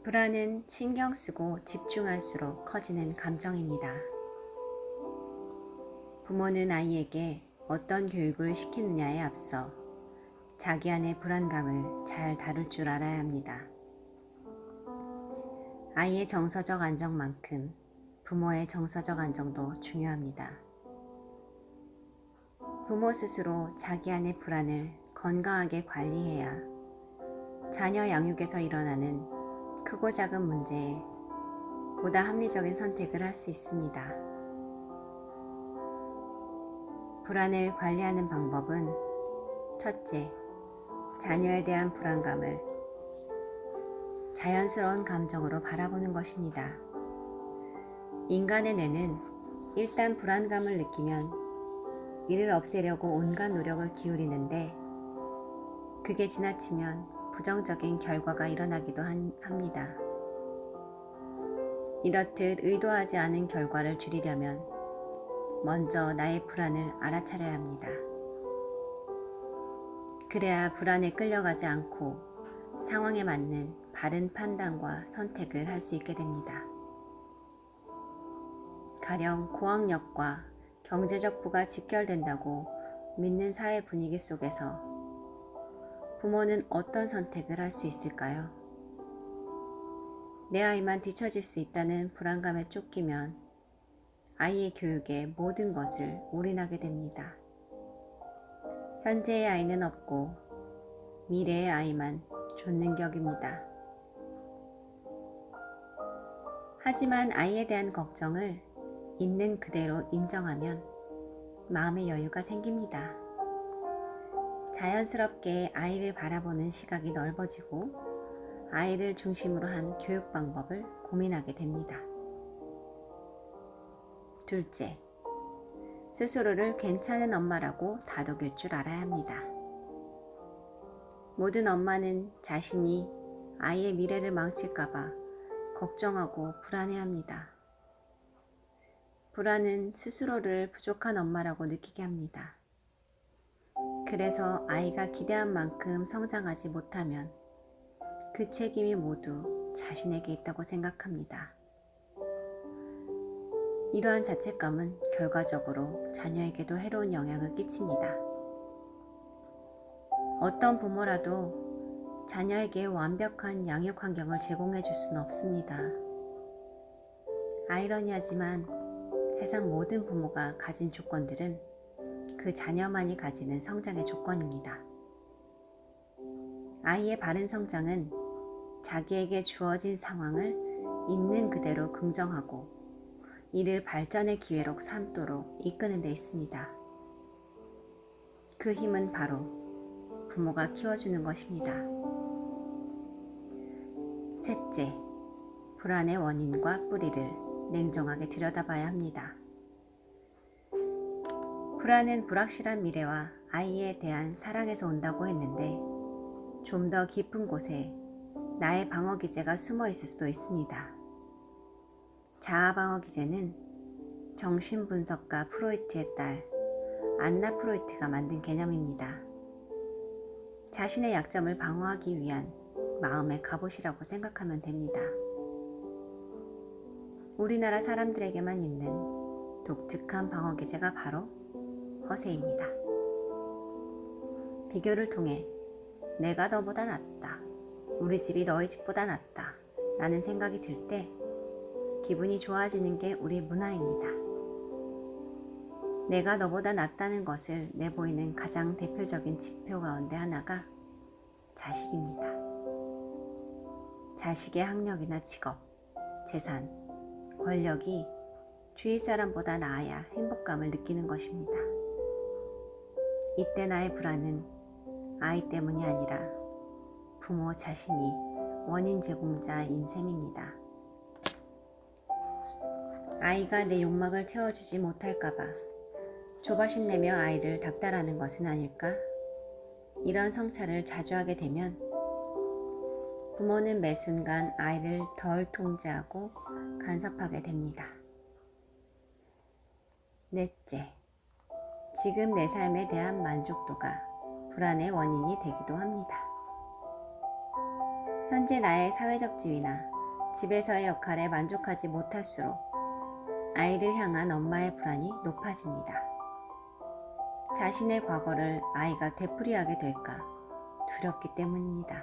불안은 신경 쓰고 집중할수록 커지는 감정입니다. 부모는 아이에게 어떤 교육을 시키느냐에 앞서 자기 안의 불안감을 잘 다룰 줄 알아야 합니다. 아이의 정서적 안정만큼 부모의 정서적 안정도 중요합니다. 부모 스스로 자기 안의 불안을 건강하게 관리해야 자녀 양육에서 일어나는 크고 작은 문제에 보다 합리적인 선택을 할 수 있습니다. 불안을 관리하는 방법은 첫째, 자녀에 대한 불안감을 자연스러운 감정으로 바라보는 것입니다. 인간의 뇌는 일단 불안감을 느끼면 이를 없애려고 온갖 노력을 기울이는데 그게 지나치면 부정적인 결과가 일어나기도 합니다. 이렇듯 의도하지 않은 결과를 줄이려면 먼저 나의 불안을 알아차려야 합니다. 그래야 불안에 끌려가지 않고 상황에 맞는 바른 판단과 선택을 할 수 있게 됩니다. 가령 고학력과 경제적 부가 직결된다고 믿는 사회 분위기 속에서 부모는 어떤 선택을 할 수 있을까요? 내 아이만 뒤처질 수 있다는 불안감에 쫓기면 아이의 교육에 모든 것을 올인하게 됩니다. 현재의 아이는 없고 미래의 아이만 좇는 격입니다. 하지만 아이에 대한 걱정을 있는 그대로 인정하면 마음의 여유가 생깁니다. 자연스럽게 아이를 바라보는 시각이 넓어지고 아이를 중심으로 한 교육 방법을 고민하게 됩니다. 둘째, 스스로를 괜찮은 엄마라고 다독일 줄 알아야 합니다. 모든 엄마는 자신이 아이의 미래를 망칠까봐 걱정하고 불안해합니다. 불안은 스스로를 부족한 엄마라고 느끼게 합니다. 그래서 아이가 기대한 만큼 성장하지 못하면 그 책임이 모두 자신에게 있다고 생각합니다. 이러한 자책감은 결과적으로 자녀에게도 해로운 영향을 끼칩니다. 어떤 부모라도 자녀에게 완벽한 양육 환경을 제공해 줄 수는 없습니다. 아이러니하지만 세상 모든 부모가 가진 조건들은 그 자녀만이 가지는 성장의 조건입니다. 아이의 바른 성장은 자기에게 주어진 상황을 있는 그대로 긍정하고 이를 발전의 기회로 삼도록 이끄는 데 있습니다. 그 힘은 바로 부모가 키워주는 것입니다. 셋째, 불안의 원인과 뿌리를 냉정하게 들여다봐야 합니다. 불안은 불확실한 미래와 아이에 대한 사랑에서 온다고 했는데 좀 더 깊은 곳에 나의 방어 기제가 숨어 있을 수도 있습니다. 자아 방어 기제는 정신분석가 프로이트의 딸 안나 프로이트가 만든 개념입니다. 자신의 약점을 방어하기 위한 마음의 갑옷이라고 생각하면 됩니다. 우리나라 사람들에게만 있는 독특한 방어 기제가 바로 허세입니다. 비교를 통해 내가 너보다 낫다, 우리 집이 너희 집보다 낫다 라는 생각이 들 때 기분이 좋아지는 게 우리 문화입니다. 내가 너보다 낫다는 것을 내보이는 가장 대표적인 지표 가운데 하나가 자식입니다. 자식의 학력이나 직업, 재산, 권력이 주위 사람보다 나아야 행복감을 느끼는 것입니다. 이때 나의 불안은 아이 때문이 아니라 부모 자신이 원인 제공자인 셈입니다. 아이가 내 욕망을 채워주지 못할까봐 조바심 내며 아이를 닥달하는 것은 아닐까? 이런 성찰을 자주 하게 되면 부모는 매 순간 아이를 덜 통제하고 간섭하게 됩니다. 넷째, 지금 내 삶에 대한 만족도가 불안의 원인이 되기도 합니다. 현재 나의 사회적 지위나 집에서의 역할에 만족하지 못할수록 아이를 향한 엄마의 불안이 높아집니다. 자신의 과거를 아이가 되풀이하게 될까 두렵기 때문입니다.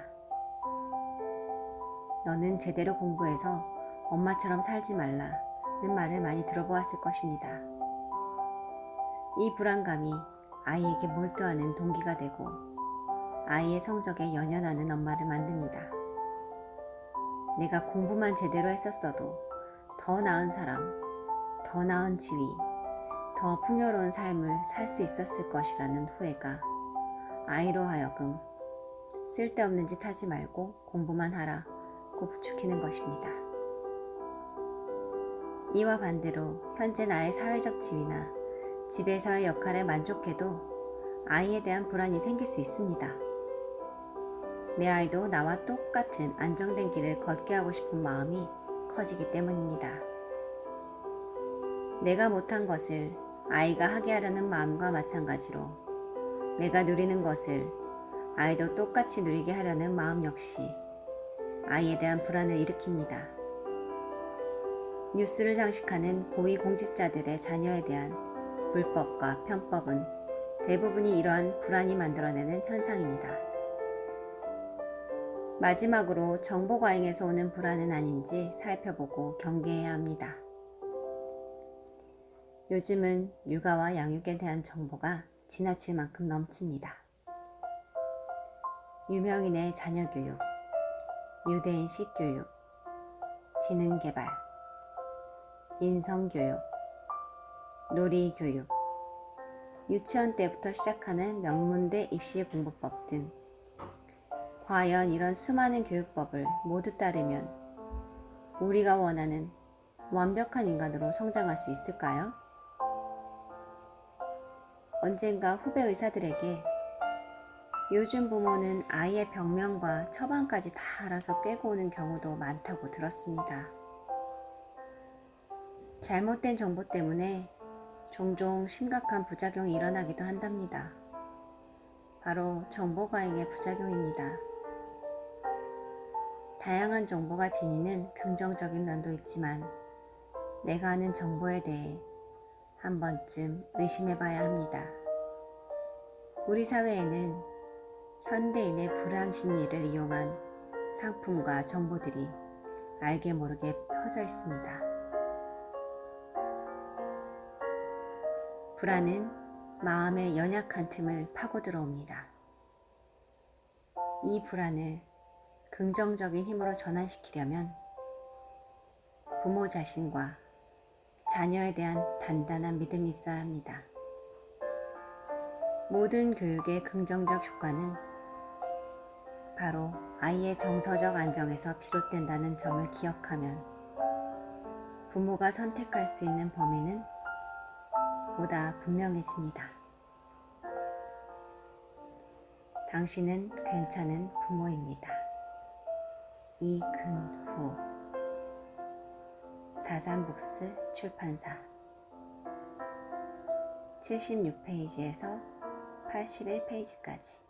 너는 제대로 공부해서 엄마처럼 살지 말라는 말을 많이 들어보았을 것입니다. 이 불안감이 아이에게 몰두하는 동기가 되고 아이의 성적에 연연하는 엄마를 만듭니다. 내가 공부만 제대로 했었어도 더 나은 사람, 더 나은 지위, 더 풍요로운 삶을 살 수 있었을 것이라는 후회가 아이로 하여금 쓸데없는 짓 하지 말고 공부만 하라고 부추기는 것입니다. 이와 반대로 현재 나의 사회적 지위나 집에서의 역할에 만족해도 아이에 대한 불안이 생길 수 있습니다. 내 아이도 나와 똑같은 안정된 길을 걷게 하고 싶은 마음이 커지기 때문입니다. 내가 못한 것을 아이가 하게 하려는 마음과 마찬가지로 내가 누리는 것을 아이도 똑같이 누리게 하려는 마음 역시 아이에 대한 불안을 일으킵니다. 뉴스를 장식하는 고위공직자들의 자녀에 대한 불법과 편법은 대부분이 이러한 불안이 만들어내는 현상입니다. 마지막으로 정보 과잉에서 오는 불안은 아닌지 살펴보고 경계해야 합니다. 요즘은 육아와 양육에 대한 정보가 지나칠 만큼 넘칩니다. 유명인의 자녀 교육, 유대인식 교육, 지능 개발, 인성 교육, 놀이 교육, 유치원 때부터 시작하는 명문대 입시 공부법 등 과연 이런 수많은 교육법을 모두 따르면 우리가 원하는 완벽한 인간으로 성장할 수 있을까요? 언젠가 후배 의사들에게 요즘 부모는 아이의 병명과 처방까지 다 알아서 꿰고 오는 경우도 많다고 들었습니다. 잘못된 정보 때문에 종종 심각한 부작용이 일어나기도 한답니다. 바로 정보 과잉의 부작용입니다. 다양한 정보가 지니는 긍정적인 면도 있지만 내가 아는 정보에 대해 한 번쯤 의심해 봐야 합니다. 우리 사회에는 현대인의 불안 심리를 이용한 상품과 정보들이 알게 모르게 퍼져 있습니다. 불안은 마음의 연약한 틈을 파고 들어옵니다. 이 불안을 긍정적인 힘으로 전환시키려면 부모 자신과 자녀에 대한 단단한 믿음이 있어야 합니다. 모든 교육의 긍정적 효과는 바로 아이의 정서적 안정에서 비롯된다는 점을 기억하면 부모가 선택할 수 있는 범위는 보다 분명해집니다. 당신은 괜찮은 부모입니다. 이근후, 다산북스 출판사, 76페이지에서 81페이지까지.